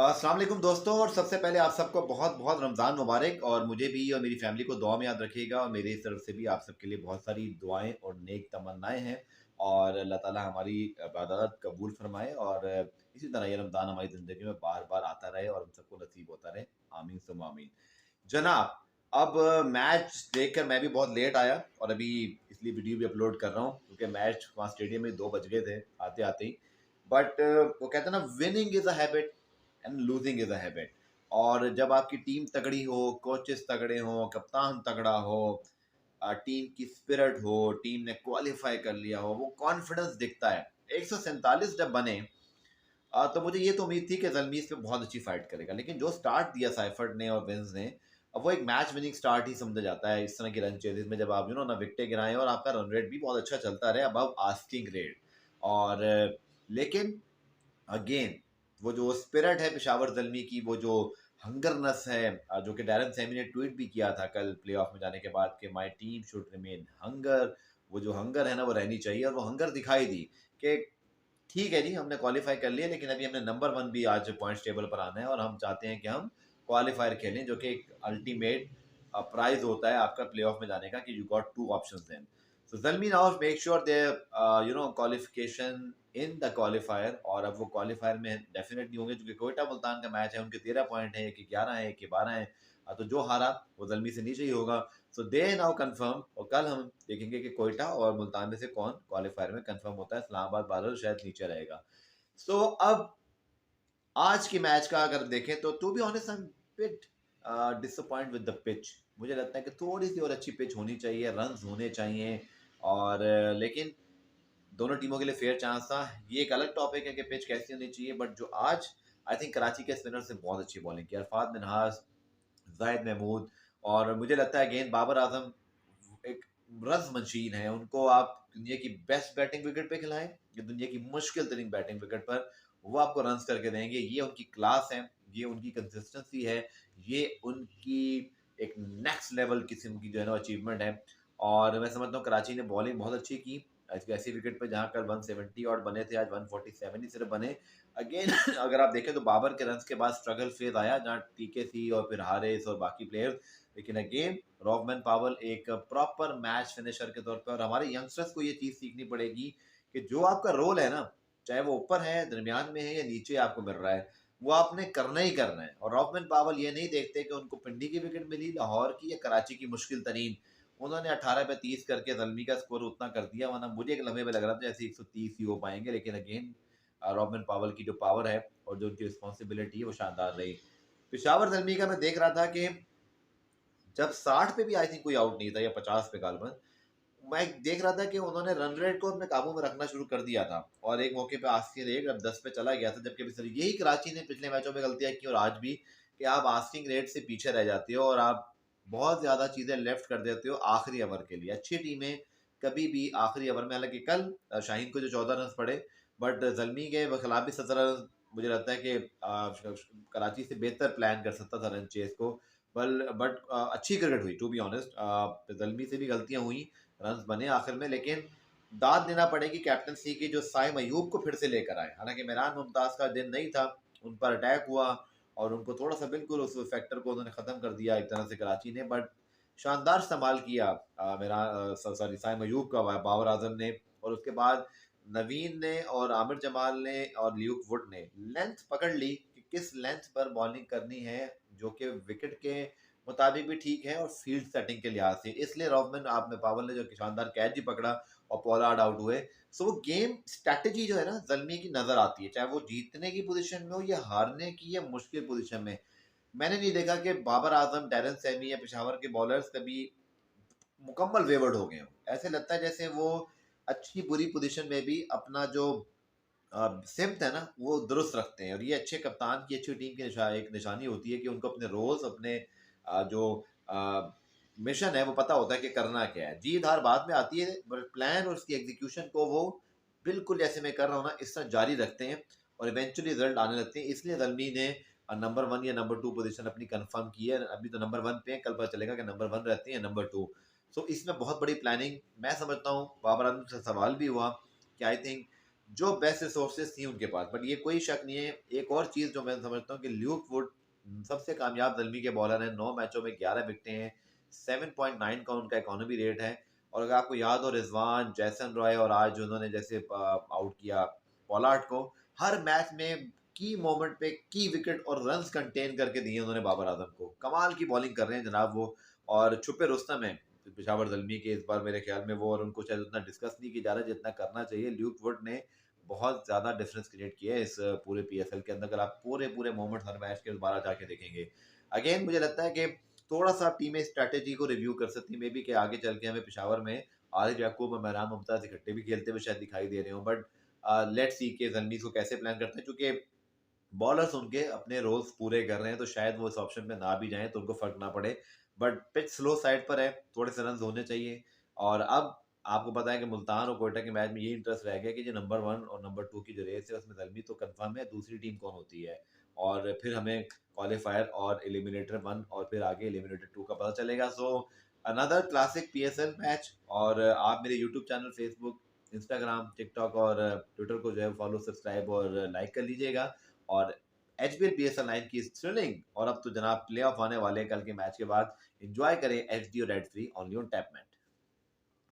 अस्सलाम वालेकुम दोस्तों। और सबसे पहले आप सबको बहुत बहुत रमज़ान मुबारक। और मुझे भी और मेरी फैमिली को दुआ में याद रखिएगा, और मेरी तरफ से भी आप सबके लिए बहुत सारी दुआएं और नेक तमन्नाएं हैं। और अल्लाह ताला हमारी इबादत कबूल फरमाए, और इसी तरह ये रमज़ान हमारी ज़िंदगी में बार बार आता रहे और हम सबको नसीब होता रहे। आमीन सुम्मा आमीन। जनाब, अब मैच देखकर मैं भी बहुत लेट आया, और अभी इसलिए वीडियो भी अपलोड कर रहा हूँ क्योंकि मैच वहाँ स्टेडियम में 2 बज गए थे आते आते ही। बट वो कहते हैं ना, winning is a habit and losing is a habit. और जब आपकी टीम तगड़ी हो, कोचेस तगड़े हो, कप्तान तगड़ा हो, टीम की स्पिरिट हो, टीम ने क्वालिफाई कर लिया हो, वो कॉन्फिडेंस दिखता है। 147 जब बने, तो मुझे ये तो उम्मीद थी कि जलमीज पे बहुत अच्छी फाइट करेगा, लेकिन जो स्टार्ट दिया साइफर्ट ने और विंस ने, अब वो एक मैच विनिंग स्टार्ट ही समझा जाता है इस तरह की रन चेजेस में, जब आप ना विकेटें गिराएं और आपका रन रेट भी बहुत अच्छा चलता रहे अबव आस्किंग रेट। और लेकिन अगेन, वो जो स्पिरिट है पेशावर ज़ल्मी की, वो जो हंगरनेस है, जो कि डैरेन सेमी ने ट्वीट भी किया था कल प्लेऑफ में जाने के बाद कि my team should remain hunger. वो जो हंगर है ना, वो रहनी चाहिए, और वो हंगर दिखाई दी कि ठीक है जी, हमने क्वालीफाई कर लिया, लेकिन अभी हमने नंबर 1 भी आज पॉइंट्स टेबल पर आना है, और हम चाहते हैं कि हम क्वालीफायर खेलें, जो कि एक अल्टीमेट प्राइज़ होता है आपका प्लेऑफ में जाने का, कि you got 2 options then. So Zalmi now make sure they qualification in the qualifier. और अब वो क्वालीफायर में डेफिनेट नहीं होंगे, क्योंकि कोयटा मुल्तान का मैच है, उनके 13 पॉइंट है, एक 11 है, एक 12 है। तो जो हारा वो ज़ल्मी से नीचे ही होगा। सो दे नाउ कंफर्म, और कल हम देखेंगे कि कोयटा और मुल्तान में से कौन क्वालीफायर में कंफर्म होता है। इस्लामाबाद बादल शायद नीचे रहेगा। सो अब आज के मैच का अगर देखें, तो to be honest I am bit disappoint with the pitch. मुझे लगता है कि थोड़ी सी और अच्छी पिच होनी चाहिए, रन्स होने चाहिए। और लेकिन दोनों टीमों के लिए फेयर चांस था। ये एक अलग टॉपिक है कि पिच कैसी होनी चाहिए, बट जो आज आई थिंक कराची के स्पिनर्स ने बहुत अच्छी बॉलिंग की। अरफात मिनहास, जाहिद महमूद, और मुझे लगता है अगेन बाबर आजम एक रज मशीन है। उनको आप दुनिया की बेस्ट बैटिंग विकेट पे खिलाएं या दुनिया की मुश्किल तरीन बैटिंग विकेट पर, वो आपको रन्स करके देंगे। ये उनकी क्लास है, ये उनकी कंसिस्टेंसी है, ये उनकी एक नेक्स्ट लेवल किस्म की जो है ना अचीवमेंट है। और मैं समझता हूँ कराची ने बॉलिंग बहुत अच्छी की। ऐसी विकेट पे जहाँ कल 170 और बने थे, आज 147 ही सिर्फ बने। अगेन अगर आप देखें तो बाबर के रन्स के बाद स्ट्रगल फेज आया, जहाँ टीके सी और फिर हारिस और बाकी प्लेयर्स। लेकिन अगेन रॉबमैन पावल एक प्रॉपर मैच फिनिशर के तौर पे, और हमारे यंगस्टर्स को ये चीज़ सीखनी पड़ेगी कि जो आपका रोल है ना, चाहे वो ऊपर है, दरमियान में है, या नीचे आपको मिल रहा है, वो आपने करना ही करना है। और रॉबमैन पावल ये नहीं देखते कि उनको पिंडी की विकेट मिली, लाहौर की या कराची की मुश्किल तरीन। उन्होंने 18 पे 30 करके ज़ल्मी का स्कोर उतना कर दिया, वरना मुझे एक लम्हे पे लग रहा था जैसे 130 ही हो पाएंगे। लेकिन अगेन रॉबमैन पावल की जो पावर है और जो उनकी रिस्पॉन्सिबिलिटी है, वो शानदार रही। पेशावर ज़ल्मी का मैं देख रहा था कि जब 60 पे भी आई थिंक कोई आउट नहीं था, या 50 पे गालबन, मैं देख रहा था कि उन्होंने रन रेट को अपने काबू में रखना शुरू कर दिया था। और एक मौके पे आस्किंग रेट अब 10 पे चला गया था, जबकि अभी सर यही कराची ने पिछले मैचों में गलतियां की, और आज भी, कि आप आस्किंग रेट से पीछे रह जाते हो, और आप बहुत ज्यादा चीजें लेफ्ट कर देते हो आखिरी ओवर के लिए। अच्छी टीमें कभी भी आखिरी ओवर में, हालांकि कल शाहीन को जो 14 रन पड़े, बट जलमी के खिलाफ भी 17 रन, मुझे लगता है कि कराची से बेहतर प्लान कर सकता था रन चेस को। बट अच्छी क्रिकेट हुई, टू बी ऑनेस्ट। जलमी से भी गलतियां हुई, रन बने आखिर में, लेकिन दाद देना पड़ेगी कैप्टनसी की, जो साइम अयूब को फिर से लेकर आए। हालांकि मेहरान मुमताज का दिन नहीं था, उन पर अटैक हुआ और उनको थोड़ा सा बिल्कुल उस फैक्टर को उन्होंने ख़त्म कर दिया एक तरह से कराची ने। बट शानदार इस्तेमाल किया मेरा सॉरी साइम अयूब का, बाबर आजम ने। और उसके बाद नवीन ने और आमिर जमाल ने और ल्यूक वुड ने लेंथ पकड़ ली कि किस लेंथ पर बॉलिंग करनी है, जो कि विकेट के मुताबिक भी ठीक है और फील्ड सेटिंग के लिहाज से। इसलिए रॉबमैन आप में पावल ने जो कि शानदार कैच भी पकड़ा, और पोलार्ड आउट हुए। सो वो गेम स्ट्रैटेजी जो है ना जल्मी की नजर आती है, चाहे वो जीतने की पोजीशन में हो या हारने की या मुश्किल पोजीशन में। मैंने नहीं देखा कि बाबर आजम, डैरेन सैमी या पेशावर के बॉलर्स कभी मुकम्मल वेवर्ड हो गए हो। ऐसे लगता है जैसे वो अच्छी बुरी पोजीशन में भी अपना जो सिमत है ना, वो दुरुस्त रखते हैं। और ये अच्छे कप्तान की, अच्छी टीम की एक निशानी होती है कि उनको अपने रोज, अपने जो मिशन है, वो पता होता है कि करना क्या है। जीत हार बाद में आती है, बट प्लान और उसकी एग्जीक्यूशन को वो बिल्कुल जैसे मैं कर रहा हूँ ना, इस तरह जारी रखते हैं, और इवेंचुअली रिजल्ट आने लगते हैं। इसलिए जलमी ने नंबर 1 या नंबर 2 पोजीशन अपनी कंफर्म की है। अभी तो नंबर 1 पे है, कल पता चलेगा कि नंबर 1 रहती है नंबर 2। सो इसमें बहुत बड़ी प्लानिंग मैं समझता हूँ। बाबर आजम से सवाल भी हुआ कि आई थिंक जो बेस्ट रिसोर्सेज थी उनके पास, बट ये कोई शक नहीं है। एक और चीज़ जो मैं समझता हूँ कि ल्यूक वुड सबसे कामयाब ज़ल्मी के बॉलर हैं, 9 मैचों में 11 विकेटें हैं, 7.9 का उनका इकॉनमी रेट है। और अगर आपको याद हो रिजवान, जैसन रॉय और आज उन्होंने जैसे आउट किया पोलार्ड को, हर मैच में की मोमेंट पे की विकेट और रन्स कंटेन करके दिए उन्होंने बाबर आजम को। कमाल की बॉलिंग कर रहे हैं जनाब वो। और छुपे रुस्तम हैं पेशावर ज़ल्मी के इस बार मेरे ख्याल में वो, और उनको शायद उतना डिस्कस नहीं किया जा रहा जितना करना चाहिए। ल्यूक वुड ने बहुत ज़्यादा डिफरेंस क्रिएट किया है इस पूरे पीएसएल के अंदर। अगर आप पूरे मोमेंट हर मैच के दोबारा जाके देखेंगे, अगेन मुझे लगता है कि थोड़ा-सा टीमें स्ट्रैटेजी को रिव्यू कर सकती हैं, मे बी कि आगे चल के हमें पेशावर में आरिफ याकूब और महरान मुमताज़ इकट्ठे भी खेलते हुए शायद दिखाई दे रहे हों। बट लेट्स सी कि ज़ल्मी को कैसे प्लान करते हैं, क्योंकि बॉलर्स उनके अपने रोल्स पूरे कर रहे हैं, तो शायद वो इस ऑप्शन पे ना भी जाएँ तो उनको फ़र्क ना पड़े। बट पिच स्लो साइड पर है, थोड़े से रन्स होने चाहिए। और अब आपको पता है कि मुल्तान और क्वेटा के मैच में ये इंटरेस्ट रह गया कि जो नंबर 1 और नंबर 2 की जो रेस है उसमें ज़ल्मी तो कन्फर्म है, दूसरी टीम कौन होती है। और फिर हमें क्वालीफायर और एलिमिनेटर 1 और फिर आगे एलिमिनेटर 2 का पता चलेगा। So another classic PSL match. और आप मेरे YouTube channel, Facebook, Instagram, TikTok और ट्विटर को जो है फॉलो, सब्सक्राइब और लाइक कर लीजिएगा। और एचबीएल पीएसएल 9 की थ्रिलिंग और अब तो जनाब प्ले ऑफ आने वाले हैं कल के मैच के बाद। एंजॉय करें एचडी और red free only on Tapmate.